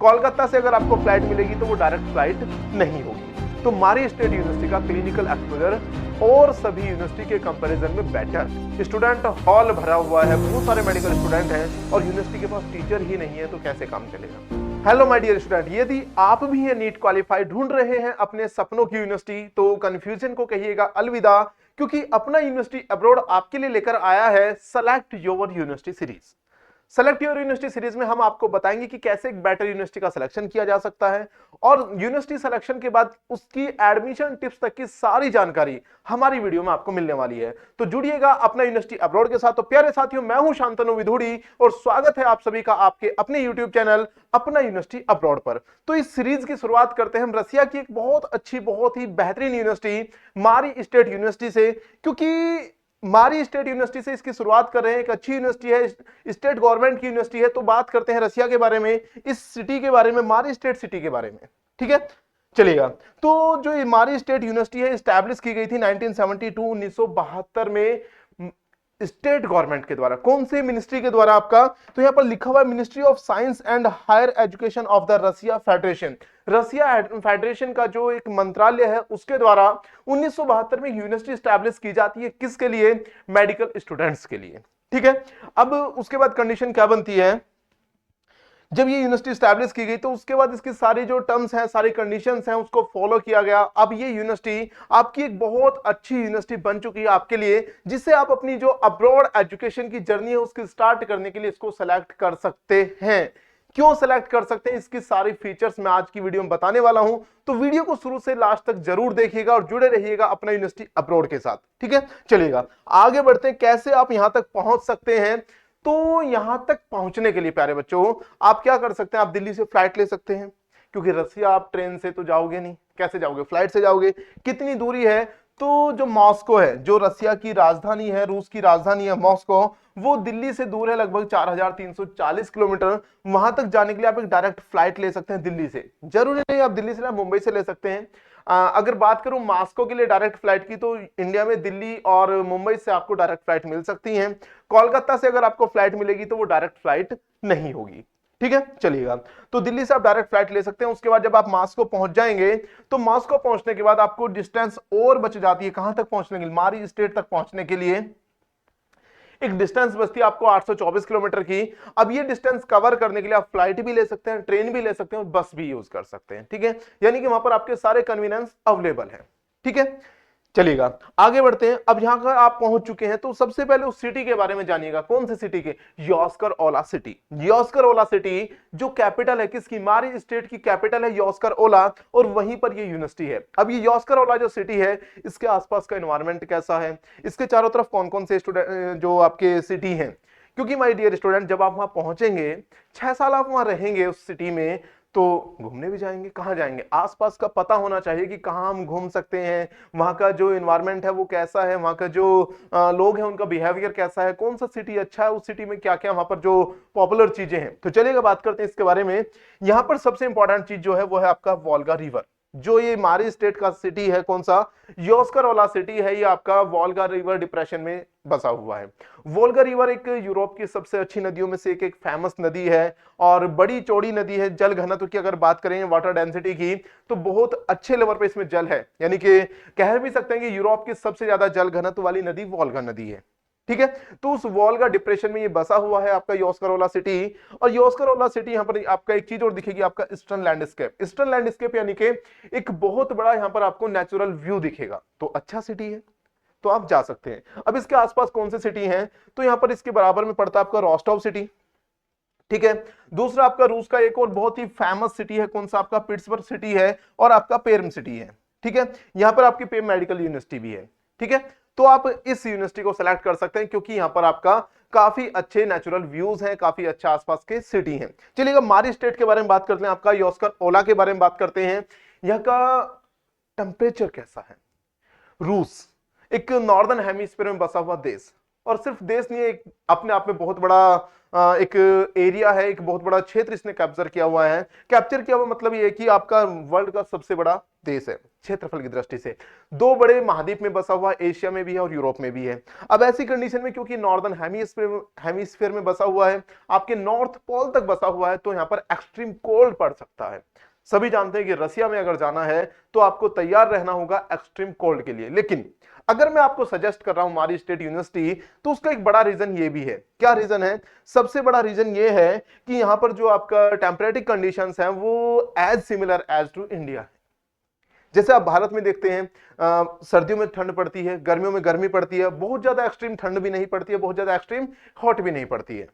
कोलकाता से अगर आपको फ्लाइट मिलेगी तो वो डायरेक्ट फ्लाइट नहीं होगी। तो मारी स्टेट यूनिवर्सिटी का क्लिनिकल एक्सपोजर और सभी यूनिवर्सिटी के कंपैरिजन में बेटर। स्टूडेंट हॉल भरा हुआ है, बहुत सारे मेडिकल स्टूडेंट हैं और यूनिवर्सिटी के पास टीचर ही नहीं है, तो कैसे काम चलेगा। हेलो माय डियर स्टूडेंट, यदि आप भी ये नीट क्वालिफाई ढूंढ रहे हैं अपने सपनों की यूनिवर्सिटी, तो कंफ्यूजन को कहिएगा अलविदा, क्योंकि अपना यूनिवर्सिटी अब्रॉड आपके लिए लेकर आया है select your university series. Select your university series में हम आपको बताएंगे कि कैसे एक बेटर यूनिवर्सिटी का सिलेक्शन किया जा सकता है और यूनिवर्सिटी सिलेक्शन के बाद उसकी एडमिशन टिप्स तक की सारी जानकारी हमारी वीडियो में आपको मिलने वाली है। तो जुड़िएगा अपना यूनिवर्सिटी अब्रॉड के साथ। तो प्यारे साथियों, मैं हूं शांतनु विधुड़ी और स्वागत है आप सभी का आपके अपने यूट्यूब चैनल अपना यूनिवर्सिटी अब्रॉड पर। तो इस सीरीज की शुरुआत करते हैं हम रसिया की एक बहुत अच्छी, बहुत ही बेहतरीन यूनिवर्सिटी मारी स्टेट यूनिवर्सिटी से, क्योंकि मारी स्टेट यूनिवर्सिटी से इसकी शुरुआत कर रहे हैं। एक अच्छी यूनिवर्सिटी है, स्टेट गवर्नमेंट की यूनिवर्सिटी है। तो बात करते हैं रसिया के बारे में, इस सिटी के बारे में, मारी स्टेट सिटी के बारे में। ठीक है, चलिएगा। तो जो ये मारी स्टेट यूनिवर्सिटी है, स्टैब्लिश की गई थी 1972 में स्टेट गवर्नमेंट के द्वारा। कौन से मिनिस्ट्री के द्वारा आपका, तो यहां पर लिखा हुआ है ministry of science and higher education of the Russia federation. Russia federation का जो एक मंत्रालय है उसके द्वारा 1972 में यूनिवर्सिटी स्टैब्लिश की जाती है। किसके लिए? मेडिकल स्टूडेंट्स के लिए। ठीक है, अब उसके बाद कंडीशन क्या बनती है, जब ये यूनिवर्सिटी स्टैब्लिश की गई तो उसके बाद इसकी सारी जो टर्म्स हैं, सारी कंडीशंस हैं, उसको फॉलो किया गया। अब ये यूनिवर्सिटी आपकी एक बहुत अच्छी यूनिवर्सिटी बन चुकी है आपके लिए, जिससे आप अपनी जो अब्रॉड एजुकेशन की जर्नी है उसकी स्टार्ट करने के लिए इसको सेलेक्ट कर सकते हैं। क्यों सेलेक्ट कर सकते हैं, इसकी सारी फीचर्स मैं आज की वीडियो में बताने वाला हूं। तो वीडियो को शुरू से लास्ट तक जरूर देखिएगा और जुड़े रहिएगा अपना यूनिवर्सिटी अब्रॉड के साथ। ठीक है, चलिएगा आगे बढ़ते हैं, कैसे आप यहां तक पहुंच सकते हैं। तो यहां तक पहुंचने के लिए प्यारे बच्चों आप क्या कर सकते हैं, आप दिल्ली से फ्लाइट ले सकते हैं, क्योंकि रसिया आप ट्रेन से तो जाओगे नहीं, कैसे जाओगे, फ्लाइट से जाओगे। कितनी दूरी है, तो जो मॉस्को है, जो रसिया की राजधानी है, रूस की राजधानी है मॉस्को, वो दिल्ली से दूर है लगभग 4340 किलोमीटर। वहां तक जाने के लिए आप एक डायरेक्ट फ्लाइट ले सकते हैं दिल्ली से। जरूरी नहीं आप दिल्ली से ना, मुंबई से ले सकते हैं। अगर बात करूं मॉस्को के लिए डायरेक्ट फ्लाइट की, तो इंडिया में दिल्ली और मुंबई से आपको डायरेक्ट फ्लाइट मिल सकती हैं। कोलकाता से अगर आपको फ्लाइट मिलेगी तो वो डायरेक्ट फ्लाइट नहीं होगी। ठीक है, चलिएगा। तो दिल्ली से आप डायरेक्ट फ्लाइट ले सकते हैं। उसके बाद जब आप मॉस्को पहुंच जाएंगे तो मॉस्को पहुंचने के बाद आपको डिस्टेंस और बच जाती है। कहां तक पहुंचने के लिए? मारी स्टेट तक पहुंचने के लिए एक डिस्टेंस बचती है आपको 824 किलोमीटर की। अब ये डिस्टेंस कवर करने के लिए आप फ्लाइट भी ले सकते हैं, ट्रेन भी ले सकते हैं और बस भी यूज कर सकते हैं। ठीक है, यानी कि वहां पर आपके सारे कन्वीनियंस अवेलेबल है। ठीक है, चलिएगा आगे बढ़ते हैं। अब यहां पर आप पहुंच चुके हैं तो सबसे पहले उस सिटी के बारे में जानिएगा। कौन सी सिटी के? योस्कर ओला सिटी। योस्कर ओला सिटी जो कैपिटल है किसकी? मारी स्टेट की कैपिटल है योस्कर ओला, और वहीं पर ये यूनिवर्सिटी है। अब ये योस्कर ओला जो सिटी है, इसके आसपास का एनवायरनमेंट कैसा है, इसके चारों तरफ कौन कौन से स्टूडेंट जो आपके सिटी हैं, क्योंकि माय डियर स्टूडेंट जब आप वहां पहुंचेंगे 6 साल आप वहां रहेंगे उस सिटी में, तो घूमने भी जाएंगे। कहाँ जाएंगे? आसपास का पता होना चाहिए कि कहाँ हम घूम सकते हैं, वहाँ का जो एनवायरनमेंट है वो कैसा है, वहाँ का जो लोग हैं उनका बिहेवियर कैसा है, कौन सा सिटी अच्छा है, उस सिटी में क्या क्या वहाँ पर जो पॉपुलर चीजें हैं। तो चलिएगा बात करते हैं इसके बारे में। यहाँ पर सबसे इंपॉर्टेंट चीज जो है वो है आपका वोल्गा रिवर। जो ये मारी स्टेट का सिटी है, कौन सा? योस्कर वाला सिटी है, ये आपका वोल्गा रिवर डिप्रेशन में बसा हुआ है। वोल्गा रिवर एक यूरोप की सबसे अच्छी नदियों में से एक फेमस नदी है और बड़ी चौड़ी नदी है। जल घनत्व की अगर बात करें, वाटर डेंसिटी की, तो बहुत अच्छे लेवल पे इसमें जल है, यानी कि कह भी सकते हैं कि यूरोप की सबसे ज्यादा जल घनत्व वाली नदी वोल्गा नदी है। ठीक है, तो उस वोल्गा डिप्रेशन में ये बसा हुआ है आपका योस्करोला सिटी। और योस्करोला सिटी यहां पर आपका एक चीज और दिखेगी, आपका ईस्टर्न लैंडस्केप। ईस्टर्न लैंडस्केप यानी कि एक बहुत बड़ा यहां पर आपको नेचुरल व्यू दिखेगा। तो अच्छा सिटी है, तो आप जा सकते हैं। अब इसके आसपास कौन से सिटी हैं, तो यहां पर इसके बराबर में पड़ता है आपका रोस्टोव सिटी। ठीक है, दूसरा आपका रूस का एक और बहुत ही फेमस सिटी है, कौन सा? आपका पिट्सबर्ग सिटी है और आपका पेर्म सिटी है। ठीक है, यहां पर आपकी पेर्म मेडिकल यूनिवर्सिटी भी है। ठीक है, तो आप इस यूनिवर्सिटी को सेलेक्ट कर सकते हैं क्योंकि यहां पर आपका काफी अच्छे नेचुरल व्यूज हैं, काफी अच्छा आसपास के सिटी हैं। चलिएगा मारी स्टेट के बारे में बात करते हैं, आपका योस्कर ओला के बारे में बात करते हैं। यहाँ का टेम्परेचर कैसा है? रूस एक नॉर्दर्न हेमिस्फीयर में बसा हुआ देश, और सिर्फ देश नहीं है, एक अपने आप में बहुत बड़ा एक एरिया है, एक बहुत बड़ा क्षेत्र इसने कैप्चर किया हुआ है। कैप्चर किया हुआ मतलब ये है कि आपका वर्ल्ड का सबसे बड़ा देश है क्षेत्रफल की दृष्टि से। दो बड़े महाद्वीप में बसा हुआ, एशिया में भी है और यूरोप में भी है। अब ऐसी कंडीशन में क्योंकि नॉर्दर्न हेमिस्फीयर में बसा हुआ है, आपके नॉर्थ पोल तक बसा हुआ है, तो यहां पर एक्सट्रीम कोल्ड पड़ सकता है। सभी जानते हैं कि रसिया में अगर जाना है तो आपको तैयार रहना होगा एक्सट्रीम कोल्ड के लिए। लेकिन अगर मैं आपको सजेस्ट कर रहा हूं मारी स्टेट यूनिवर्सिटी, तो उसका एक बड़ा रीजन ये भी है। क्या रीजन है? सबसे बड़ा रीजन ये है कि यहां पर जो आपका टेम्परेटिक कंडीशंस हैं वो as similar as to India है। जैसे आप भारत में देखते हैं, सर्दियों में ठंड पड़ती है, गर्मियों में गर्मी पड़ती है, बहुत ज्यादा एक्सट्रीम ठंड भी नहीं पड़ती है, बहुत ज्यादा एक्सट्रीम हॉट भी नहीं पड़ती है।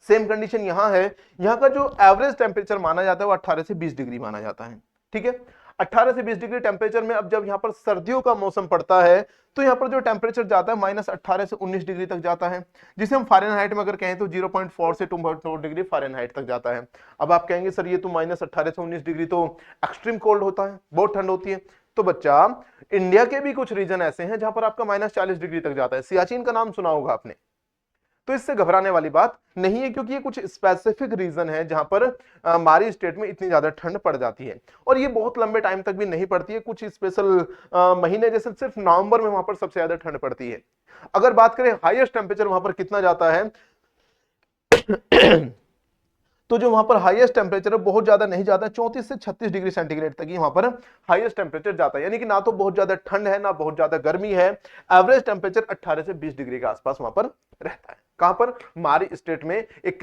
सेम कंडीशन यहां है। यहां का जो एवरेज टेम्परेचर माना जाता है वो 18 से 20 डिग्री माना जाता है। ठीक है, 18 से 20 डिग्री टेम्परेचर में अब जब यहां पर सर्दियों का मौसम पड़ता है तो यहां पर जो टेम्परेचर जाता है -18 से 19 डिग्री तक जाता है, जिसे हम फ़ारेनहाइट में अगर कहें तो 0.4 से 2.4 डिग्री फ़ारेनहाइट तक जाता है। अब आप कहेंगे सर ये तो -18 से 19 डिग्री तो एक्सट्रीम कोल्ड होता है, बहुत ठंड होती है। तो बच्चा, इंडिया के भी कुछ रीजन ऐसे हैं जहां पर आपका -40 डिग्री तक जाता है। सियाचिन का नाम सुना होगा आपने। तो इससे घबराने वाली बात नहीं है, क्योंकि ये कुछ स्पेसिफिक रीजन है जहां पर हमारी स्टेट में इतनी ज्यादा ठंड पड़ जाती है, और ये बहुत लंबे टाइम तक भी नहीं पड़ती है। कुछ स्पेशल महीने, जैसे सिर्फ नवंबर में वहां पर सबसे ज्यादा ठंड पड़ती है। अगर बात करें हाईएस्ट टेम्परेचर वहां पर कितना जाता है, तो जो वहां पर हाईएस्ट टेम्परेचर है बहुत ज्यादा नहीं जाता, 34 से 36 डिग्री सेंटीग्रेड तक ही वहां पर हाईएस्ट टेम्परेचर जाता है। यानी कि ना तो बहुत ज्यादा ठंड है ना बहुत ज्यादा गर्मी है। एवरेज टेम्परेचर 18 से 20 डिग्री के आसपास वहां पर रहता है। कहां पर? मारी स्टेट में एक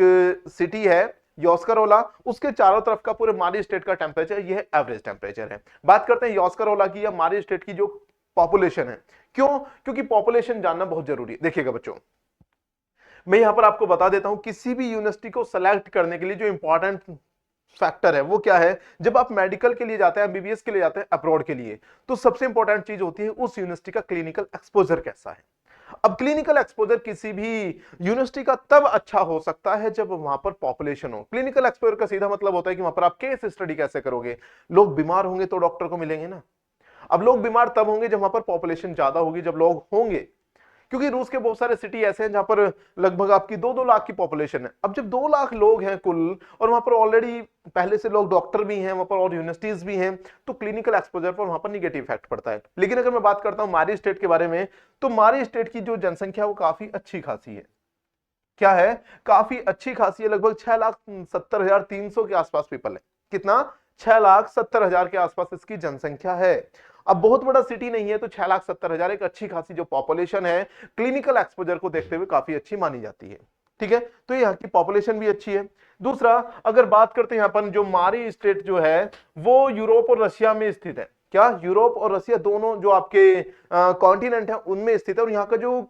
सिटी है योस्करोला, उसके चारों तरफ का पूरे मारी स्टेट का टेम्परेचर यह एवरेज टेम्परेचर है। बात करते हैं योस्करोला की या मारी स्टेट की जो पॉपुलेशन है। क्यों? क्योंकि पॉपुलेशन जानना बहुत जरूरी है। देखिएगा बच्चों, मैं यहां पर आपको बता देता हूं, किसी भी यूनिवर्सिटी को सेलेक्ट करने के लिए जो इंपॉर्टेंट फैक्टर है वो क्या है। जब आप मेडिकल के लिए जाते हैं, एमबीबीएस के लिए जाते हैं अब्रॉड के लिए, तो सबसे इंपॉर्टेंट चीज होती है उस यूनिवर्सिटी का क्लिनिकल एक्सपोजर कैसा है। अब क्लिनिकल एक्सपोजर किसी भी यूनिवर्सिटी का तब अच्छा हो सकता है जब वहां पर पॉपुलेशन हो। क्लिनिकल एक्सपोजर का सीधा मतलब होता है कि वहां पर आप केस स्टडी कैसे करोगे। लोग बीमार होंगे तो डॉक्टर को मिलेंगे ना। अब लोग बीमार तब होंगे जब वहां पर पॉपुलेशन ज्यादा होगी, जब लोग होंगे। क्योंकि रूस के बहुत सारे सिटी ऐसे हैं जहां पर लगभग आपकी 2-2 लाख की पॉपुलेशन है। अब जब 2 लाख लोग हैं कुल, और वहां पर ऑलरेडी पहले से लोग डॉक्टर भी हैं वहां पर और यूनिवर्सिटीज भी हैं, तो क्लिनिकल एक्सपोजर पर वहां पर निगेटिव इफेक्ट पड़ता है। लेकिन अगर मैं बात करता हूं मारी स्टेट के बारे में, तो मारी स्टेट की जो जनसंख्या वो काफी अच्छी खासी है। क्या है? काफी अच्छी खासी है। लगभग 6,70,300 के आसपास पीपल है। कितना? 6,70,000 के आसपास इसकी जनसंख्या है। अब बहुत बड़ा सिटी नहीं है, तो 6,70,000 एक अच्छी खासी जो पॉपुलेशन है, क्लिनिकल एक्सपोजर को देखते हुए काफी अच्छी मानी जाती है। ठीक है, तो यहाँ की पॉपुलेशन भी अच्छी है। दूसरा, अगर बात करते हैं यहाँ पर, जो मारी स्टेट जो है वो यूरोप और रशिया में स्थित है। क्या? यूरोप और रशिया दोनों जो आपके कॉन्टिनेंट है उनमें स्थित है। और यहाँ का जो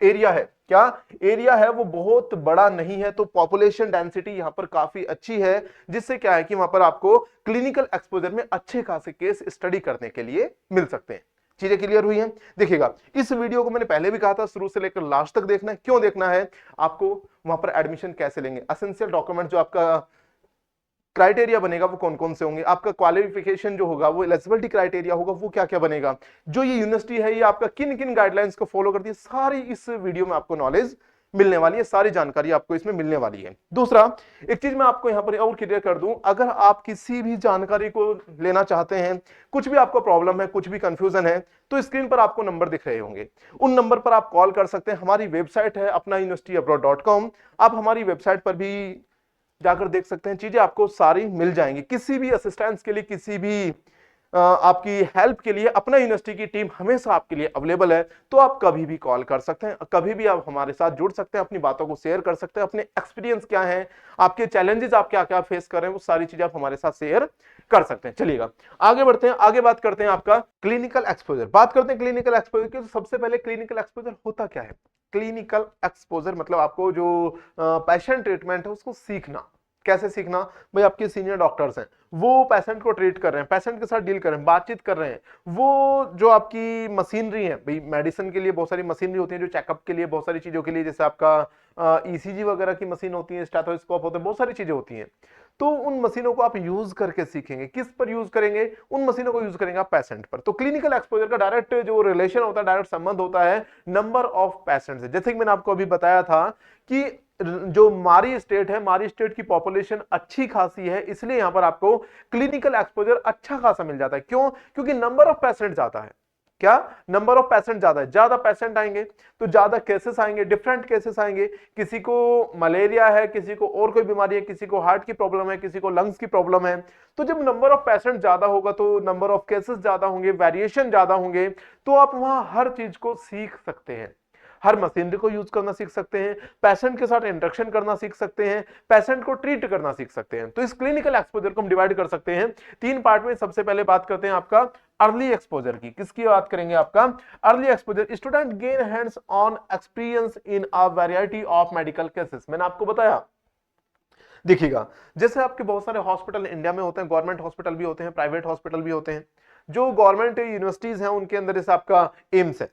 एरिया है, क्या एरिया है, वो बहुत बड़ा नहीं है, तो पॉपुलेशन डेंसिटी यहां पर काफी अच्छी है, जिससे क्या है कि वहां पर आपको क्लिनिकल एक्सपोजर में अच्छे खासे केस स्टडी करने के लिए मिल सकते हैं। चीजें क्लियर हुई हैं? देखिएगा, इस वीडियो को मैंने पहले भी कहा था शुरू से लेकर लास्ट तक देखना है। क्यों देखना है? आपको वहां पर एडमिशन कैसे लेंगे, एसेंशियल डॉक्यूमेंट जो आपका क्राइटेरिया बनेगा वो कौन कौन से होंगे, आपका क्वालिफिकेशन जो होगा वो एलिजिबिलिटी क्राइटेरिया होगा वो क्या क्या बनेगा, जो ये यूनिवर्सिटी है ये आपका किन किन गाइडलाइंस को फॉलो करती है, सारी इस वीडियो में आपको नॉलेज मिलने वाली है, सारी जानकारी आपको इसमें मिलने वाली है। दूसरा, एक चीज मैं आपको यहां पर और क्लियर कर दूं, अगर आप किसी भी जानकारी को लेना चाहते हैं, कुछ भी आपको प्रॉब्लम है, कुछ भी कंफ्यूजन है, तो स्क्रीन पर आपको नंबर दिख रहे होंगे, उन नंबर पर आप कॉल कर सकते हैं। हमारी वेबसाइट है apnauniversityabroad.com, आप हमारी वेबसाइट पर भी जाकर देख सकते हैं, चीजें आपको सारी मिल जाएंगी। किसी भी असिस्टेंस के लिए, किसी भी आपकी हेल्प के लिए अपना यूनिवर्सिटी की टीम हमेशा आपके लिए अवेलेबल है। तो आप कभी भी कॉल कर सकते हैं, कभी भी आप हमारे साथ जुड़ सकते हैं, अपनी बातों को शेयर कर सकते हैं, अपने एक्सपीरियंस क्या है, आपके चैलेंजेस आप क्या क्या फेस कर रहे हैं, वो सारी चीजें आप हमारे साथ शेयर कर सकते हैं। चलिएगा आगे बढ़ते हैं, आगे बात करते हैं आपका क्लिनिकल एक्सपोजर। बात करते हैं क्लिनिकल एक्सपोजर की, तो सबसे पहले क्लिनिकल एक्सपोजर होता क्या है। क्लिनिकल एक्सपोजर मतलब आपको जो पेशेंट ट्रीटमेंट है उसको सीखना। कैसे सीखना? भाई आपके सीनियर डॉक्टर्स हैं, वो पेशेंट को ट्रीट कर रहे हैं, पेशेंट के साथ डील कर रहे हैं, बातचीत कर रहे हैं, वो जो आपकी मशीनरी है, भाई मेडिसिन के लिए बहुत सारी मशीनरी होती है, जो चेकअप के लिए बहुत सारी चीजों के लिए, जैसे आपका ईसीजी वगैरह की मशीन होती है, स्टेथोस्कोप होते हैं, बहुत सारी चीजें होती हैं। तो उन मशीनों को आप यूज करके सीखेंगे। किस पर यूज करेंगे? उन मशीनों को यूज करेंगे आप पेशेंट पर। तो क्लिनिकल एक्सपोजर का डायरेक्ट जो रिलेशन होता है, डायरेक्ट संबंध होता है नंबर ऑफ पेशेंट से। जैसे कि मैंने आपको अभी बताया था कि जो मारी स्टेट है, मारी स्टेट की पॉपुलेशन अच्छी खासी है, इसलिए यहां पर आपको क्लिनिकल एक्सपोजर अच्छा खासा मिल जाता है। क्यों? क्योंकि नंबर ऑफ पेशेंट ज्यादा है। क्या? नंबर ऑफ पेशेंट ज्यादा है, ज्यादा पेशेंट आएंगे तो ज्यादा केसेस आएंगे, डिफरेंट केसेस आएंगे। किसी को मलेरिया है, किसी को और कोई बीमारी है, किसी को हार्ट की प्रॉब्लम है, किसी को लंग्स की प्रॉब्लम है। तो जब नंबर ऑफ पेशेंट ज्यादा होगा तो नंबर ऑफ केसेस ज्यादा होंगे, वेरिएशन ज्यादा होंगे, तो आप वहां हर चीज को सीख सकते हैं। हर मशीनरी को यूज करना सीख सकते हैं, पेशेंट के साथ इंटरेक्शन करना सीख सकते हैं, पेशेंट को ट्रीट करना सीख सकते हैं। तो इस क्लिनिकल एक्सपोजर को हम डिवाइड कर सकते हैं 3 पार्ट में। सबसे पहले बात करते हैं आपका अर्ली एक्सपोजर की। किसकी बात करेंगे? आपका early exposure. Student gain hands on experience in a variety of medical cases. मैंने आपको बताया, देखिएगा, जैसे आपके बहुत सारे हॉस्पिटल इंडिया में होते हैं, गवर्नमेंट हॉस्पिटल भी होते हैं, प्राइवेट हॉस्पिटल भी होते हैं। जो गवर्नमेंट यूनिवर्सिटीज हैं उनके अंदर जैसे आपका एम्स है,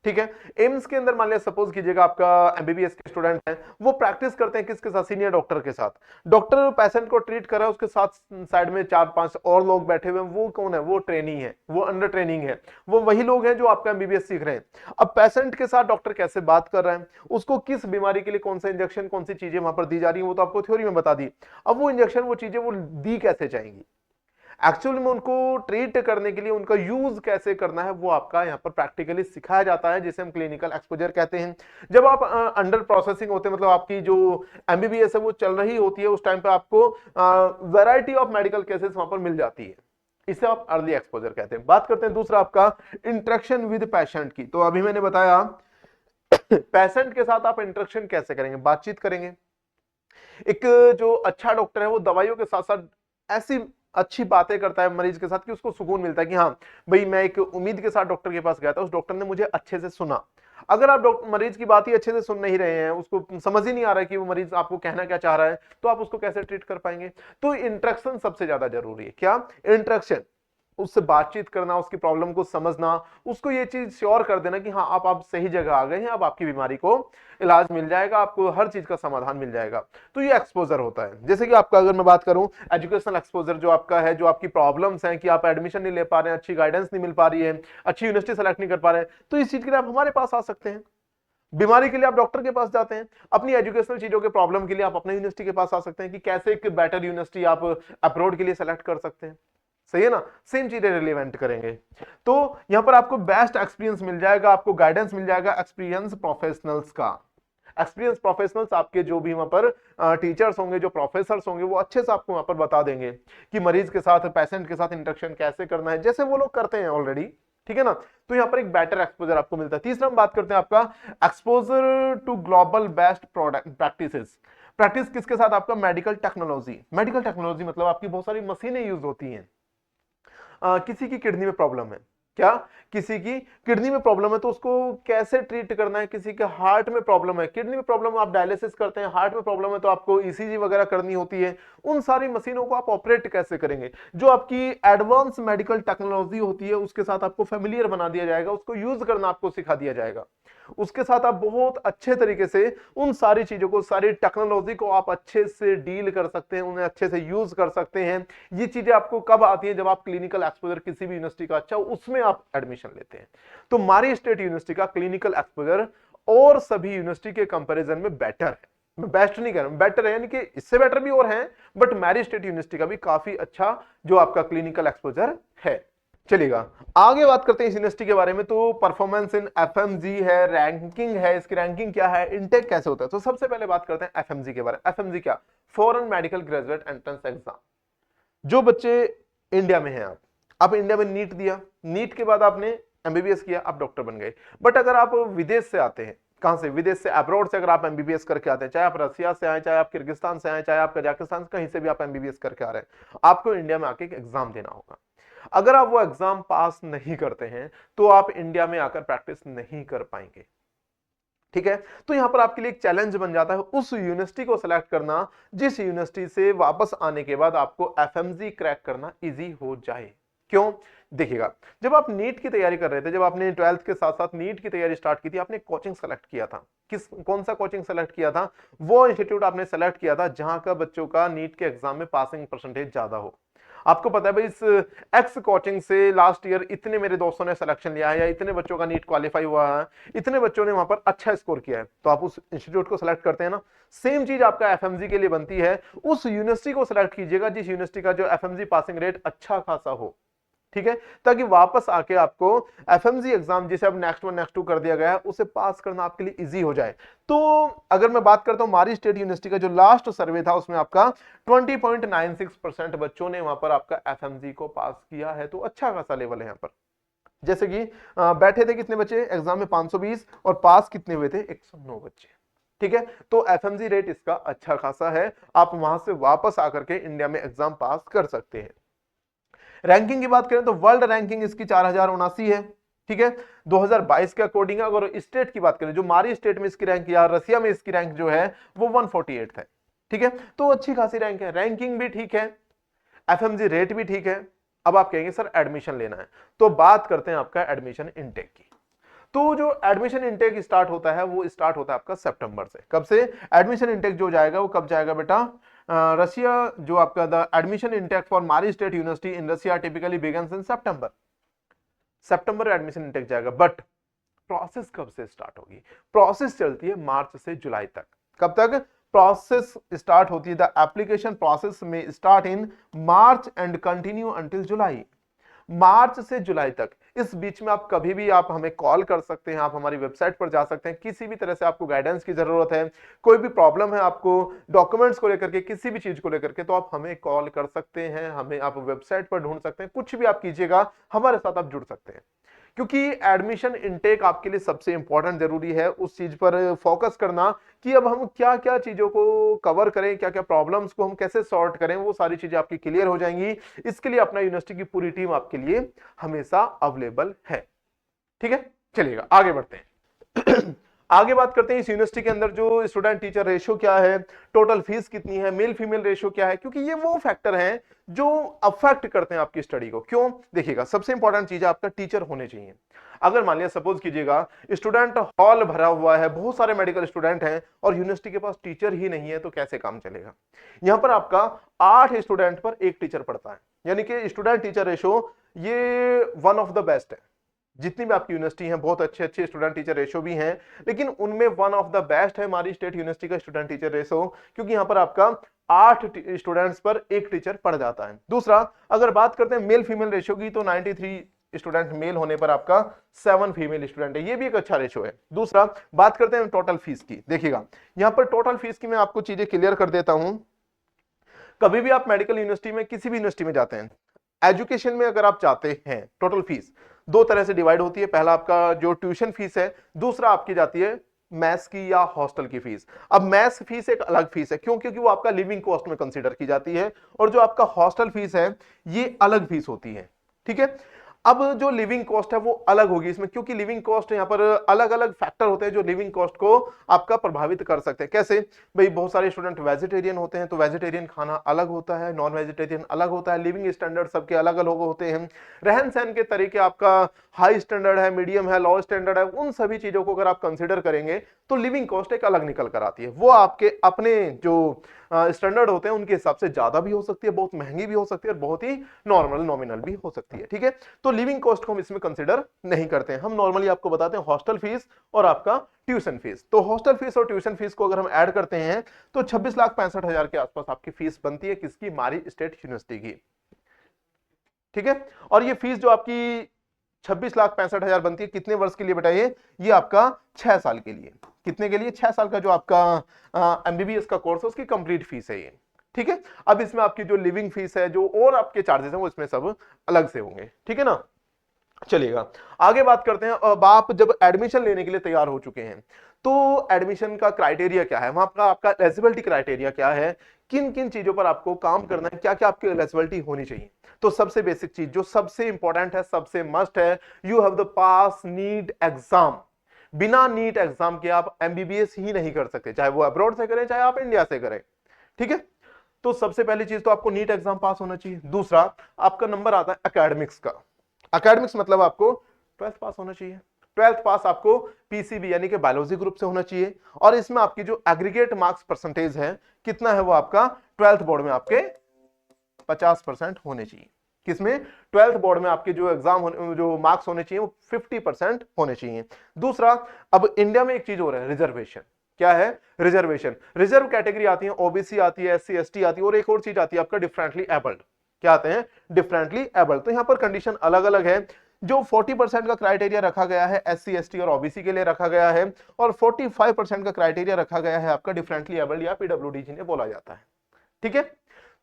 ठीक है। एम्स के अंदर मान लिया सपोज कीजिएगा आपका एमबीबीएस के स्टूडेंट हैं, वो प्रैक्टिस करते हैं किसके साथ? सीनियर डॉक्टर के साथ। डॉक्टर पेशेंट को ट्रीट कर रहा है, उसके साथ साइड में 4-5 और लोग बैठे हुए हैं। वो कौन है? वो ट्रेनी है, वो अंडर ट्रेनिंग है, वो वही लोग हैं जो आपका एमबीबीएस सीख रहे हैं। अब पेशेंट के साथ डॉक्टर कैसे बात कर रहा है, उसको किस बीमारी के लिए कौन सा इंजेक्शन, कौन सी चीजें वहां पर दी जा रही है, वो तो आपको थ्योरी में बता दी। अब वो इंजेक्शन, वो चीजें वो दी कैसे जाएंगी, एक्चुअल में उनको ट्रीट करने के लिए उनका यूज कैसे करना है, वो आपका यहां पर प्रैक्टिकली सिखाया जाता है, जिसे हम क्लिनिकल एक्सपोजर कहते हैं। जब आप अंडर प्रोसेसिंग होते हैं, मतलब आपकी जो एमबीबीएस है वो चल रही होती है, उस टाइम पे आपको वैरायटी ऑफ मेडिकल केसेस वहां पर मिल जाती है। इसे आप अर्ली एक्सपोजर कहते हैं। बात करते हैं दूसरा आपका इंटरेक्शन विद पेशेंट की। तो अभी मैंने बताया पेशेंट के साथ आप इंटरेक्शन कैसे करेंगे, बातचीत करेंगे। एक जो अच्छा डॉक्टर है वो दवाइयों के साथ साथ ऐसी अच्छी बातें करता है मरीज के साथ कि उसको सुकून मिलता है कि हाँ भाई, मैं एक उम्मीद के साथ डॉक्टर के पास गया था, उस डॉक्टर ने मुझे अच्छे से सुना। अगर आप डॉक्टर मरीज की बात ही अच्छे से सुन नहीं रहे हैं, उसको समझ ही नहीं आ रहा है कि वो मरीज आपको कहना क्या चाह रहा है, तो आप उसको कैसे ट्रीट कर पाएंगे? तो इंटरेक्शन सबसे ज्यादा जरूरी है। क्या? इंटरेक्शन, उससे बातचीत करना, उसकी प्रॉब्लम को समझना, उसको ये चीज श्योर कर देना कि हाँ आप सही जगह आ गए हैं, अब आपकी बीमारी को इलाज मिल जाएगा, आपको हर चीज का समाधान मिल जाएगा। तो ये एक्सपोजर होता है। जैसे कि आपका अगर मैं बात करूं एजुकेशनल एक्सपोजर, जो आपका है, जो आपकी प्रॉब्लम्स हैं कि आप एडमिशन नहीं ले पा रहे हैं, अच्छी गाइडेंस नहीं मिल पा रही है, अच्छी यूनिवर्सिटी सेलेक्ट नहीं कर पा रहे हैं, तो इस चीज के लिए आप हमारे पास आ सकते हैं। बीमारी के लिए आप डॉक्टर के पास जाते हैं, अपनी एजुकेशनल चीजों के प्रॉब्लम के लिए आप अपने यूनिवर्सिटी के पास आ सकते हैं कि कैसे एक बेटर यूनिवर्सिटी आप अब्रॉड के लिए सेलेक्ट कर सकते हैं। सही है ना? सेम चीजें रिलेवेंट करेंगे। तो यहां पर आपको बेस्ट एक्सपीरियंस मिल जाएगा, आपको गाइडेंस मिल जाएगा एक्सपीरियंस प्रोफेशनल्स का। एक्सपीरियंस प्रोफेशनल्स आपके जो भी वहां पर टीचर्स होंगे, जो प्रोफेसर्स होंगे, वो अच्छे से आपको वहां पर बता देंगे कि मरीज के साथ, पेशेंट के साथ इंटरेक्शन कैसे करना है, जैसे वो लोग करते हैं ऑलरेडी। ठीक है ना? तो यहां पर एक बेटर एक्सपोजर आपको मिलता है। तीसरा हम बात करते हैं आपका exposure to global best product practices. Practice किसके साथ? आपका मेडिकल टेक्नोलॉजी। मेडिकल टेक्नोलॉजी मतलब आपकी बहुत सारी मशीनें यूज होती हैं। किसी की किडनी में प्रॉब्लम है, क्या? किसी की किडनी में प्रॉब्लम है तो उसको कैसे ट्रीट करना है। किसी के हार्ट में प्रॉब्लम है, किडनी में प्रॉब्लम, आप डायलिसिस करते हैं, हार्ट में प्रॉब्लम है तो आपको ईसीजी वगैरह करनी होती है। उन सारी मशीनों को आप ऑपरेट कैसे करेंगे? जो आपकी एडवांस मेडिकल टेक्नोलॉजी होती है उसके साथ आपको फेमिलियर बना दिया जाएगा, उसको यूज करना आपको सिखा दिया जाएगा। उसके साथ आप बहुत अच्छे तरीके से उन सारी चीजों को, सारी टेक्नोलॉजी को आप अच्छे से डील कर सकते हैं, उन्हें अच्छे से यूज कर सकते हैं। ये चीजें आपको कब आती है? जब आप क्लिनिकल एक्सपोजर किसी भी यूनिवर्सिटी का अच्छा उसमें आप एडमिशन लेते हैं। तो मारी स्टेट यूनिवर्सिटी का क्लिनिकल एक्सपोजर और सभी यूनिवर्सिटी के कंपैरिजन में बेटर है। मैं बेस्ट नहीं कह रहा हूं, बेटर है, यानी कि इससे बेटर भी और हैं, बट मैरी स्टेट यूनिवर्सिटी का भी काफी अच्छा जो आपका क्लिनिकल एक्सपोजर है। चलिएगा आगे बात करते हैं इस यूनिवर्सिटी के बारे में। तो परफॉर्मेंस इन एफएमजी है, रैंकिंग है, इसकी रैंकिंग क्या है, इनटेक कैसे होता है। तो सबसे पहले बात करते हैं एफएमजी के बारे में। एफएमजी क्या? Foreign medical graduate entrance exam. जो बच्चे इंडिया में हैं, आप इंडिया में नीट दिया, नीट के बाद आपने एमबीबीएस किया, आप डॉक्टर बन गए। बट अगर आप विदेश से आते हैं, कहां से? विदेश से, अब्रॉड से अगर आप एमबीबीएस करके आते हैं, चाहे आप रसिया से आए, चाहे आप किर्गिस्तान से आए, चाहे आप कजाकिस्तान से, कहीं से भी आप एमबीबीएस करके आ रहे हैं, आपको इंडिया में आके एक एग्जाम देना होगा। अगर आप वो एग्जाम पास नहीं करते हैं तो आप इंडिया में आकर प्रैक्टिस नहीं कर पाएंगे। ठीक है? तो यहां पर आपके लिए एक चैलेंज बन जाता है उस यूनिवर्सिटी को सिलेक्ट करना जिस यूनिवर्सिटी से वापस आने के बाद आपको एफएमजी क्रैक करना इजी हो जाए। क्यों? देखिएगा, जब आप नीट की तैयारी कर रहे थे, जब आपने 12th के साथ साथ नीट की तैयारी स्टार्ट की थी, आपने कोचिंग सेलेक्ट किया था। कौन सा कोचिंग सेलेक्ट किया था? वो इंस्टीट्यूट आपने सेलेक्ट किया था जहां का बच्चों का नीट के एग्जाम में पासिंग परसेंटेज ज्यादा हो। आपको पता है भाई, इस एक्स कोचिंग से लास्ट ईयर इतने मेरे दोस्तों ने सिलेक्शन लिया है, या इतने बच्चों का नीट क्वालिफाई हुआ है, इतने बच्चों ने वहां पर अच्छा स्कोर किया है, तो आप उस इंस्टीट्यूट को सिलेक्ट करते हैं ना। सेम चीज आपका एफएमजी के लिए बनती है, उस यूनिवर्सिटी को सिलेक्ट कीजिएगा जिस यूनिवर्सिटी का जो एफएमजी पासिंग रेट अच्छा खासा हो, ठीक है, ताकि वापस आके आपको एफएमजी एग्जाम जिसे अब नेक्स्ट 1 नेक्स्ट 2 कर दिया गया है उसे पास करना आपके लिए इजी हो जाए। तो अगर मैं बात करता हूं मारी स्टेट यूनिवर्सिटी का जो लास्ट सर्वे था, उसमें आपका 20.96% बच्चों ने वहां पर आपका एफएमजी को पास किया है, तो अच्छा खासा लेवल है यहां पर। जैसे कि बैठे थे कितने बच्चे एग्जाम में? 520, और पास कितने हुए थे? 109 बच्चे, ठीक है। तो एफएमजी रेट इसका अच्छा खासा है, आप वहां से वापस आकर के इंडिया में एग्जाम पास कर सकते हैं। रैंकिंग की बात करें तो वर्ल्ड रैंकिंग इसकी 4079 है, ठीक है, 2022 के अकॉर्डिंग। अगर स्टेट की बात करें, जो मारी स्टेट में इसकी रैंक या रसिया में इसकी रैंक जो है वो 148 है, ठीक है, तो अच्छी खासी रैंक है, रैंकिंग भी ठीक है, एफएमजी रेट भी ठीक है। अब आप कहेंगे सर एडमिशन लेना है, तो बात करते हैं आपका एडमिशन इनटेक की। तो जो एडमिशन इनटेक स्टार्ट होता है वो स्टार्ट होता है आपका सितंबर से। कब से एडमिशन इनटेक जो जाएगा वो कब जाएगा बेटा? रशिया जो आपका द एडमिशन इनटेक फॉर मारी state university in Russia typically begins in September. September admission intake जाएगा, बट प्रोसेस कब से स्टार्ट होगी? प्रोसेस चलती है मार्च से जुलाई तक। कब तक प्रोसेस स्टार्ट होती है? द एप्लीकेशन प्रोसेस में start in March and continue until July. मार्च से जुलाई तक, इस बीच में आप कभी भी आप हमें कॉल कर सकते हैं, आप हमारी वेबसाइट पर जा सकते हैं, किसी भी तरह से आपको गाइडेंस की जरूरत है, कोई भी प्रॉब्लम है आपको डॉक्यूमेंट्स को लेकर के, किसी भी चीज को लेकर के, तो आप हमें कॉल कर सकते हैं, हमें आप वेबसाइट पर ढूंढ सकते हैं, कुछ भी आप कीजिएगा हमारे साथ आप जुड़ सकते हैं। क्योंकि एडमिशन इनटेक आपके लिए सबसे इंपॉर्टेंट जरूरी है, उस चीज पर फोकस करना कि अब हम क्या क्या चीजों को कवर करें, क्या क्या प्रॉब्लम्स को हम कैसे सॉर्ट करें, वो सारी चीजें आपकी क्लियर हो जाएंगी। इसके लिए अपना यूनिवर्सिटी की पूरी टीम आपके लिए हमेशा अवेलेबल है, ठीक है। चलिएगा आगे बढ़ते हैं। आगे बात करते हैं इस यूनिवर्सिटी के अंदर जो स्टूडेंट टीचर रेशियो क्या है, टोटल फीस कितनी है, मेल फीमेल रेशियो क्या है, क्योंकि ये वो फैक्टर हैं जो अफेक्ट करते हैं आपकी स्टडी को। क्यों? देखिएगा, सबसे इंपॉर्टेंट चीज है आपका टीचर होने चाहिए। अगर मान लिया सपोज कीजिएगा स्टूडेंट हॉल भरा हुआ है, बहुत सारे मेडिकल स्टूडेंट हैं और यूनिवर्सिटी के पास टीचर ही नहीं है, तो कैसे काम चलेगा? यहां पर आपका 8 स्टूडेंट पर 1 टीचर पढ़ता है, यानी कि स्टूडेंट टीचर रेशियो ये वन ऑफ द बेस्ट है। जितनी भी आपकी यूनिवर्सिटी है बहुत अच्छे अच्छे स्टूडेंट टीचर रेशो भी हैं, लेकिन उनमें वन ऑफ द बेस्ट है हमारी स्टेट यूनिवर्सिटी का स्टूडेंट टीचर रेशो, क्योंकि यहां पर आपका 8 स्टूडेंट्स पर 1 टीचर पढ़ जाता है। दूसरा, अगर बात करते हैं मेल फीमेल रेशो की, तो 93 स्टूडेंट मेल होने पर आपका 7 फीमेल स्टूडेंट है, ये भी एक अच्छा रेशो है। दूसरा, बात करते हैं टोटल फीस की। देखिएगा यहां पर टोटल फीस की मैं आपको चीजें क्लियर कर देता हूं। कभी भी आप मेडिकल यूनिवर्सिटी में, किसी भी यूनिवर्सिटी में जाते हैं, एजुकेशन में अगर आप चाहते हैं, टोटल फीस 2 तरह से डिवाइड होती है। पहला आपका जो ट्यूशन फीस है, दूसरा आपकी जाती है मैथ्स की या हॉस्टल की फीस। अब मैथ्स फीस एक अलग फीस है, क्यों? क्योंकि वो आपका लिविंग कॉस्ट में कंसीडर की जाती है, और जो आपका हॉस्टल फीस है ये अलग फीस होती है, ठीक है। अब जो लिविंग कॉस्ट है वो अलग होगी इसमें, क्योंकि लिविंग कॉस्ट यहाँ पर अलग अलग फैक्टर होते हैं जो लिविंग कॉस्ट को आपका प्रभावित कर सकते हैं। कैसे भाई? बहुत सारे स्टूडेंट वेजिटेरियन होते हैं, तो वेजिटेरियन खाना अलग होता है, नॉन वेजिटेरियन अलग होता है, लिविंग स्टैंडर्ड सबके अलग अलग होते हैं, रहन सहन के तरीके आपका हाई स्टैंडर्ड है, मीडियम है, लो स्टैंडर्ड है, उन सभी चीजों को अगर आप कंसिडर करेंगे तो लिविंग कॉस्ट एक अलग निकल कर आती है। वो आपके अपने जो स्टैंडर्ड होते हैं उनके हिसाब से ज्यादा भी हो सकती है, बहुत महंगी भी हो सकती है, और बहुत ही नॉर्मल नॉमिनल भी हो सकती है, ठीक है। तो लिविंग कॉस्ट को हम इसमें कंसीडर नहीं करते हैं, हम नॉर्मली आपको बताते हैं हॉस्टल फीस और आपका ट्यूशन फीस। तो हॉस्टल फीस और ट्यूशन फीस को अगर हम ऐड करते हैं तो 26,65,000 के आसपास आपकी फीस बनती है, किसकी? मारी स्टेट यूनिवर्सिटी की, ठीक है। और ये फीस जो आपकी 26,65,000 बनती है, कितने वर्ष के लिए बताइए? ये आपका 6 साल के लिए। कितने के लिए? 6 साल का जो आपका एमबीबीएस का कोर्स है उसकी कंप्लीट फीस है ये, ठीक है। अब इसमें आपकी जो लिविंग फीस है, जो और आपके चार्जेस हैं, वो इसमें सब अलग से होंगे, ठीक है ना। चलिएगा आगे बात करते हैं। अब आप जब एडमिशन लेने के लिए तैयार हो चुके हैं, तो एडमिशन का क्राइटेरिया क्या है, वहां का आपका एलिजिबिलिटी क्राइटेरिया क्या है, किन किन चीजों पर आपको काम करना है, क्या क्या आपकी एलिजिबिलिटी होनी चाहिए। तो सबसे बेसिक चीज जो सबसे इंपॉर्टेंट है, सबसे मस्ट है, you have the pass NEET exam. बिना नीट एग्जाम के आप एमबीबीएस ही नहीं कर सकते, चाहे वो अब्रॉड से करें चाहे आप इंडिया से करें, ठीक है। तो सबसे पहली चीज तो आपको नीट एग्जाम पास होना चाहिए। दूसरा, आपका नंबर आता है एकेडमिक्स का, एकेडमिक्स मतलब आपको 12th पास होना चाहिए। 12th पास आपको पीसीबी यानी कि बायोलॉजी ग्रुप से होना चाहिए, और इसमें आपकी जो एग्रीगेट मार्क्स परसेंटेज है कितना है वो आपका 12th बोर्ड में आपके 50% होने चाहिए। किसमें? 12th बोर्ड में आपके जो एग्जाम जो मार्क्स होने चाहिए वो 50% होने चाहिए। दूसरा, अब इंडिया में एक चीज हो रहा है, रिजर्वेशन। क्या है? रिजर्वेशन। रिजर्व कैटेगरी आती है, ओबीसी आती है, एससी एसटी आती है, और एक और चीज आती है आपका डिफरेंटली एबल्ड। क्या आते हैं? Differently abled. तो यहां पर कंडीशन अलग अलग है। जो 40% का क्राइटेरिया रखा गया है एससी एसटी और ओबीसी के लिए रखा गया है, और 45% का क्राइटेरिया रखा गया है आपका डिफरेंटली एबल्ड या पीडब्ल्यूडी जिन्हें बोला जाता है। ठीक है,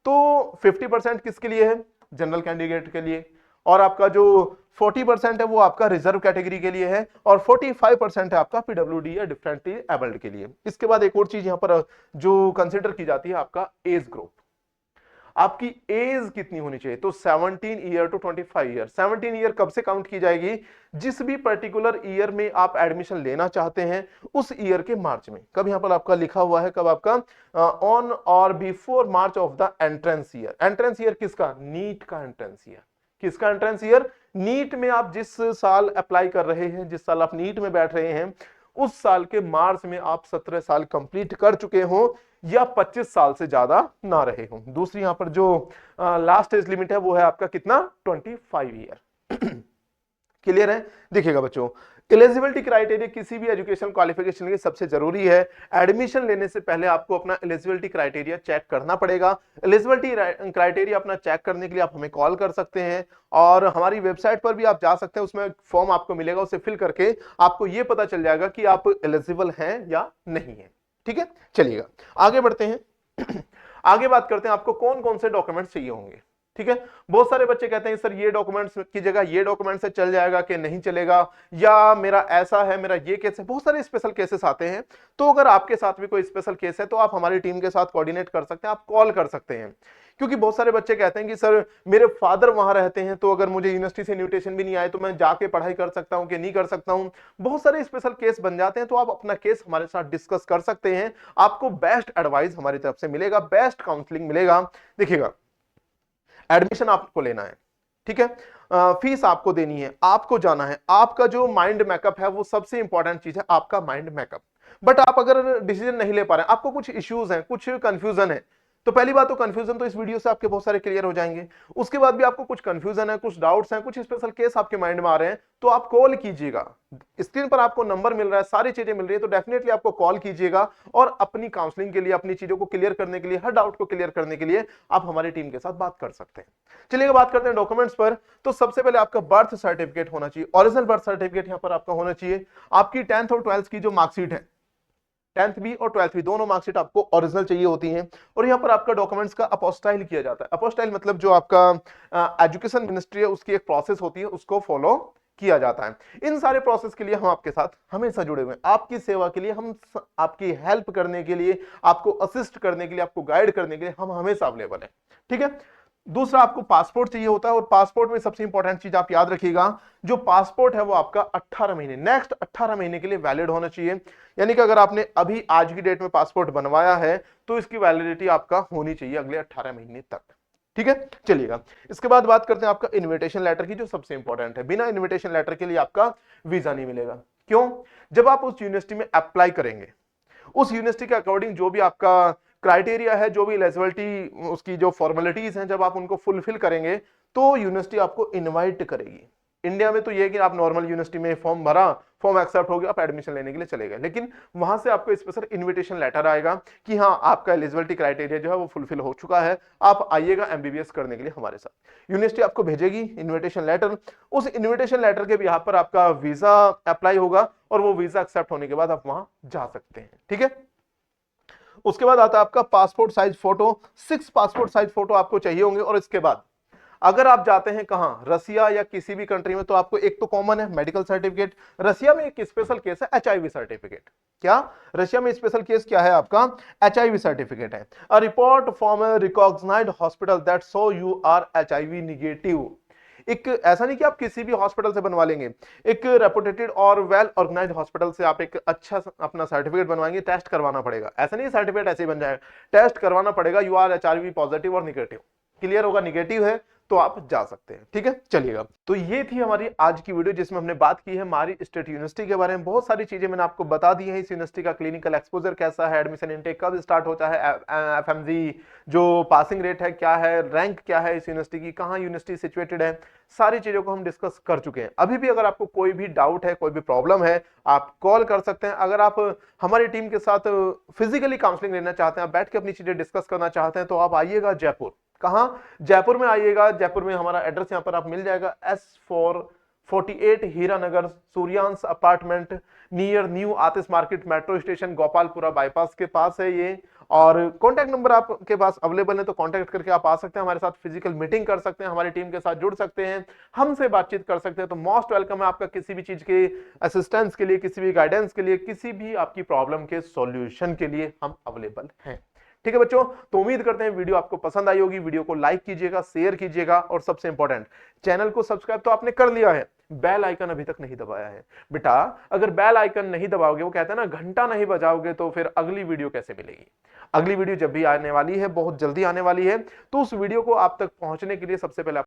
तो 50% किसके लिए है? जनरल कैंडिडेट के लिए, और आपका जो 40% है वो आपका रिजर्व कैटेगरी के लिए है, और 45% है आपका पीडब्ल्यूडी या डिफरेंटली एबल्ड के लिए। इसके बाद एक और चीज यहां पर जो कंसिडर की जाती है आपका एज ग्रुप। आपकी एज कितनी होनी चाहिए? तो 17 ईयर टू 25 ईयर। 17 ईयर कब से काउंट की जाएगी? जिस भी पर्टिकुलर ईयर में आप एडमिशन लेना चाहते हैं उस ईयर के मार्च में। कब यहां पर आपका लिखा हुआ है, कब आपका ऑन और before March of the entrance year. Entrance year किसका? नीट का एंट्रेंस ईयर। किसका एंट्रेंस ईयर? नीट में आप जिस साल अप्लाई कर रहे हैं, जिस साल आप नीट में बैठ रहे हैं, उस साल के मार्च में आप 17 साल कंप्लीट कर चुके हो या 25 साल से ज्यादा ना रहे हो। दूसरी यहां पर जो लास्ट एज लिमिट है वो है आपका कितना? 25 ईयर। क्लियर है? देखिएगा बच्चों, एलिजिबिलिटी क्राइटेरिया किसी भी एजुकेशन क्वालिफिकेशन के सबसे जरूरी है। एडमिशन लेने से पहले आपको अपना एलिजिबिलिटी क्राइटेरिया चेक करना पड़ेगा। एलिजिबिलिटी क्राइटेरिया अपना चेक करने के लिए आप हमें कॉल कर सकते हैं, और हमारी वेबसाइट पर भी आप जा सकते हैं। उसमें फॉर्म आपको मिलेगा, उसे फिल करके आपको यह पता चल जाएगा कि आप एलिजिबल हैं या नहीं है। ठीक है, चलिएगा आगे बढ़ते हैं। आगे बात करते हैं आपको कौन कौन से डॉक्यूमेंट्स चाहिए होंगे। ठीक है, बहुत सारे बच्चे कहते हैं सर ये डॉक्यूमेंट्स की जगह ये डॉक्यूमेंट्स से चल जाएगा कि नहीं चलेगा, या मेरा ऐसा है, मेरा ये केस है। बहुत सारे स्पेशल केसेस आते हैं। तो अगर आपके साथ भी कोई स्पेशल केस है तो आप हमारी टीम के साथ कोऑर्डिनेट कर सकते हैं, आप कॉल कर सकते हैं। क्योंकि बहुत सारे बच्चे कहते हैं कि सर मेरे फादर वहां रहते हैं, तो अगर मुझे यूनिवर्सिटी से इन्विटेशन भी नहीं आए तो मैं जाके पढ़ाई कर सकता हूं कि नहीं कर सकता हूं। बहुत सारे स्पेशल केस बन जाते हैं, तो आप अपना केस हमारे साथ डिस्कस कर सकते हैं। आपको बेस्ट एडवाइस हमारी तरफ से मिलेगा, बेस्ट काउंसलिंग मिलेगा। देखिएगा, एडमिशन आपको लेना है, ठीक है, फीस आपको देनी है, आपको जाना है। आपका जो माइंड मेकअप है वो सबसे इंपॉर्टेंट चीज है, आपका माइंड मेकअप। बट आप अगर डिसीजन नहीं ले पा रहे हैं, आपको कुछ इश्यूज हैं, कुछ कंफ्यूजन है, तो पहली बात तो कंफ्यूजन तो इस वीडियो से आपके बहुत सारे क्लियर हो जाएंगे। उसके बाद भी आपको कुछ कंफ्यूजन है, कुछ डाउट्स हैं, कुछ स्पेशल केस आपके माइंड में आ रहे हैं, तो आप कॉल कीजिएगा। स्क्रीन पर आपको नंबर मिल रहा है, सारी चीजें मिल रही है, तो डेफिनेटली आपको कॉल कीजिएगा, और अपनी काउंसलिंग के लिए, अपनी चीजों को क्लियर करने के लिए, हर डाउट को क्लियर करने के लिए आप हमारी टीम के साथ बात कर सकते हैं। चलिए बात करते हैं डॉक्यूमेंट्स पर। तो सबसे पहले आपका बर्थ सर्टिफिकेट होना चाहिए, ओरिजिनल बर्थ सर्टिफिकेट यहां पर आपका होना चाहिए। आपकी 10th और 12th की जो मार्कशीट है, 10th भी और 12th भी, दोनों मार्कशीट आपको ओरिजिनल चाहिए होती हैं। और यहाँ पर आपका डॉक्यूमेंट्स का अपोस्टाइल किया जाता है। अपोस्टाइल मतलब जो आपका एजुकेशन मिनिस्ट्री है उसकी एक प्रोसेस होती है, उसको फॉलो किया जाता है। इन सारे प्रोसेस के लिए हम आपके साथ हमेशा जुड़े हुए हैं, आपकी सेवा के लिए, हम आपकी हेल्प करने के लिए, आपको असिस्ट करने के लिए, आपको गाइड करने के लिए हम हमेशा अवेलेबल हैं। ठीक है, दूसरा आपको पासपोर्ट चाहिए होता है, और पासपोर्ट में सबसे इंपॉर्टेंट चीज आप याद रखिएगा, जो पासपोर्ट है वो आपका 18 महीने, नेक्स्ट 18 महीने के लिए वैलिड होना चाहिए। यानी कि अगर आपने अभी आज की डेट में पासपोर्ट बनवाया है तो इसकी वैलिडिटी आपका होनी चाहिए अगले 18 महीने तक। ठीक है, चलिएगा इसके बाद बात करते हैं आपका इन्विटेशन लेटर की, जो सबसे इंपॉर्टेंट है। बिना इन्विटेशन लेटर के लिए आपका वीजा नहीं मिलेगा। क्यों? जब आप उस यूनिवर्सिटी में अप्लाई करेंगे, उस यूनिवर्सिटी के अकॉर्डिंग जो भी आपका क्राइटेरिया है, जो भी एलिजिबिलिटी उसकी जो फॉर्मेलिटीज हैं, जब आप उनको फुलफिल करेंगे तो यूनिवर्सिटी आपको इनवाइट करेगी। इंडिया में तो यह है कि आप नॉर्मल यूनिवर्सिटी में फॉर्म भरा, फॉर्म एक्सेप्ट हो गया, आप एडमिशन लेने के लिए चले गए, लेकिन वहां से आपको स्पेशल इनविटेशन लेटर आएगा कि हाँ आपका एलिजिबिलिटी क्राइटेरिया जो है वो फुलफिल हो चुका है, आप आइएगा एमबीबीएस करने के लिए हमारे साथ। यूनिवर्सिटी आपको भेजेगी इन्विटेशन लेटर, उस इन्विटेशन लेटर के बिहाफ पर आपका वीजा अप्लाई होगा, और वो वीजा एक्सेप्ट होने के बाद आप वहां जा सकते हैं। ठीक है, उसके बाद आता है आपका passport size photo. 6 passport size photo आपको चाहिए होंगे। और इसके बाद अगर आप जाते हैं कहां, रसिया या किसी भी कंट्री में, तो आपको एक तो कॉमन है मेडिकल सर्टिफिकेट। रसिया में एक स्पेशल केस है एचआईवी सर्टिफिकेट। क्या रशिया में स्पेशल केस क्या है आपका? एचआईवी सर्टिफिकेट है। A report from a recognised hospital that show you are HIV negative. एक ऐसा नहीं कि आप किसी भी हॉस्पिटल से बनवा लेंगे, एक रेपुटेटेड और वेल ऑर्गेनाइज्ड हॉस्पिटल से आप एक अच्छा अपना सर्टिफिकेट बनवाएंगे। टेस्ट करवाना पड़ेगा, ऐसा नहीं सर्टिफिकेट ऐसे ही बन जाएगा, टेस्ट करवाना पड़ेगा। यू आर एचआईवी पॉजिटिव और निगेटिव। क्लियर होगा? निगेटिव है तो आप जा सकते हैं। ठीक है, चलिएगा। तो ये थी हमारी आज की वीडियो जिसमें हमने बात की है मारी स्टेट यूनिवर्सिटी के बारे में। बहुत सारी चीजें मैंने आपको बता दी है। इस यूनिवर्सिटी का क्लिनिकल एक्सपोजर कैसा है, एडमिशन इनटेक कब स्टार्ट होता है, एफएमजी जो पासिंग रेट है क्या है, रैंक क्या है इस यूनिवर्सिटी की, कहाँ यूनिवर्सिटी सिचुएटेड है, सारी चीजों को हम डिस्कस कर चुके हैं। अभी भी अगर आपको कोई भी डाउट है, कोई भी प्रॉब्लम है, आप कॉल कर सकते हैं। अगर आप हमारी टीम के साथ फिजिकली काउंसलिंग लेना चाहते हैं, आप बैठ के अपनी चीजें डिस्कस करना चाहते हैं, तो आप आइएगा जयपुर। कहां? जयपुर में आइएगा। जयपुर में हमारा एड्रेस यहां पर आप मिल जाएगा, S448 Hiranagar, Suryansh apartment, near new Atish market, metro station, Gopalpura bypass के पास है ये। और कॉन्टैक्ट नंबर आपके पास अवेलेबल है, तो कॉन्टैक्ट करके आप आ सकते हैं, हमारे साथ फिजिकल मीटिंग कर सकते हैं, हमारी टीम के साथ जुड़ सकते हैं, हमसे बातचीत कर सकते हैं। तो मोस्ट वेलकम है आपका किसी भी चीज के असिस्टेंस के लिए, किसी भी गाइडेंस के लिए, किसी भी आपकी प्रॉब्लम के सॉल्यूशन के लिए हम अवेलेबल हैं। ठीक है बच्चों, तो उम्मीद करते हैं वीडियो आपको पसंद आई होगी। वीडियो को लाइक कीजिएगा, शेयर कीजिएगा, और सबसे इंपॉर्टेंट, चैनल को सब्सक्राइब तो आपने कर लिया है, बेल आइकन अभी तक नहीं दबाया है। बेटा अगर बेल आइकन नहीं दबाओगे, वो कहते हैं ना घंटा नहीं बजाओगे, तो फिर अगली वीडियो कैसे मिलेगी? अगली वीडियो जब भी आने वाली है, बहुत जल्दी आने वाली है, तो उस वीडियो को आप तक पहुंचने के लिए सबसे पहले